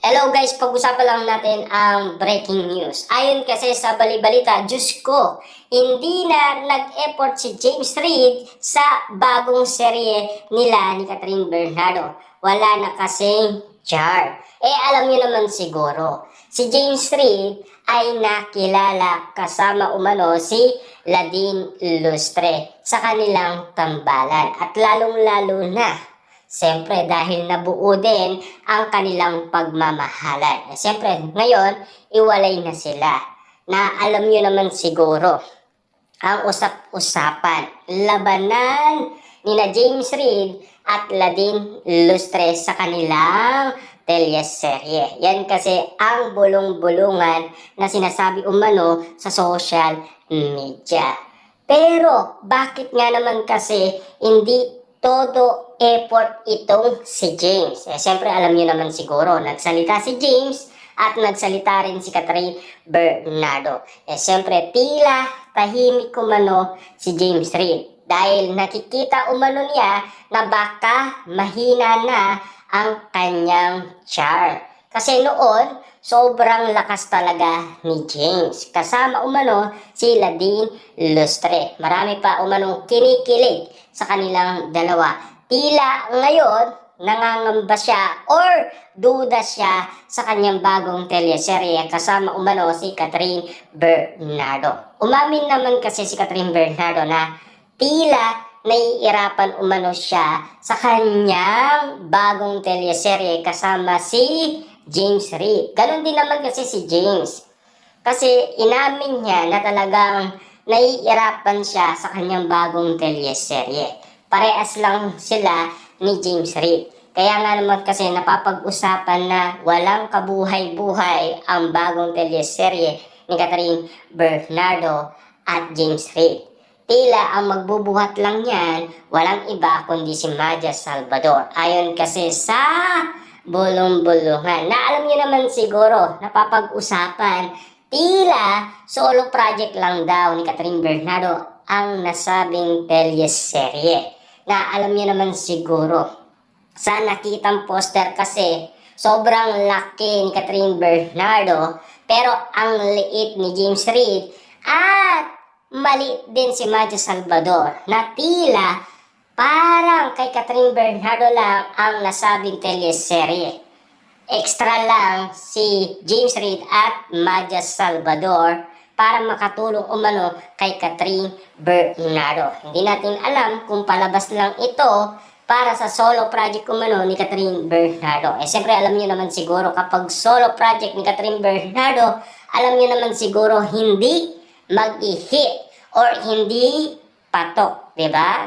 Hello guys, pag-usapan lang natin ang breaking news. Ayon kasi sa balibalita, Diyos ko, hindi na nag-effort si James Reid sa bagong serye nila ni Catherine Bernardo. Wala na kasing char. Alam niyo naman siguro, si James Reid ay nakilala kasama umano si Ladine Lustre sa kanilang tambalan. At lalong-lalo na siyempre dahil nabuo din ang kanilang pagmamahalan. Siyempre ngayon, iwalay na sila. Na alam nyo naman siguro, ang usap-usapan, labanan ni na James Reid at Ladine Lustre sa kanilang teleserye. Yan kasi ang bulong-bulungan na sinasabi umano sa social media. Pero bakit nga naman kasi hindi todo effort itong si James? Siyempre alam niyo naman siguro, nagsalita si James at nagsalita rin si Catherine Bernardo. Siyempre tila tahimik umano si James Reid dahil nakikita umano niya na baka mahina na ang kanyang char. Kasi noon, sobrang lakas talaga ni James. Kasama umano si Ladine Lustre. Marami pa umanong kinikilig sa kanilang dalawa. Tila ngayon, nangangamba siya or duda siya sa kanyang bagong teleserye kasama umano si Catherine Bernardo. Umamin naman kasi si Catherine Bernardo na tila naiirapan umano siya sa kanyang bagong teleserye kasama si James Reid. Ganon din naman kasi si James. Kasi inamin niya na talagang naiirapan siya sa kanyang bagong teleserye. Parehas lang sila ni James Reid. Kaya nga naman kasi napapag-usapan na walang kabuhay-buhay ang bagong teleserye ni Catherine Bernardo at James Reid. Tila ang magbubuhat lang yan, walang iba kundi si Maja Salvador. Ayon kasi sa bulong-bulungan. Na alam niyo naman siguro, napapag-usapan, tila solo project lang daw ni Catherine Bernardo ang nasabing teleserye. Na alam niyo naman siguro, sa nakitang poster kasi, sobrang laki ni Catherine Bernardo, pero ang liit ni James Reid at maliit din si Maja Salvador na tila parang kay Catherine Bernardo lang ang nasabing teleserye. Extra lang si James Reid at Maja Salvador para makatulong umano kay Catherine Bernardo. Hindi natin alam kung palabas lang ito para sa solo project umano ni Catherine Bernardo. Siyempre alam niyo naman siguro kapag solo project ni Catherine Bernardo, alam niyo naman siguro hindi mag-i-hit or hindi patok, 'di ba?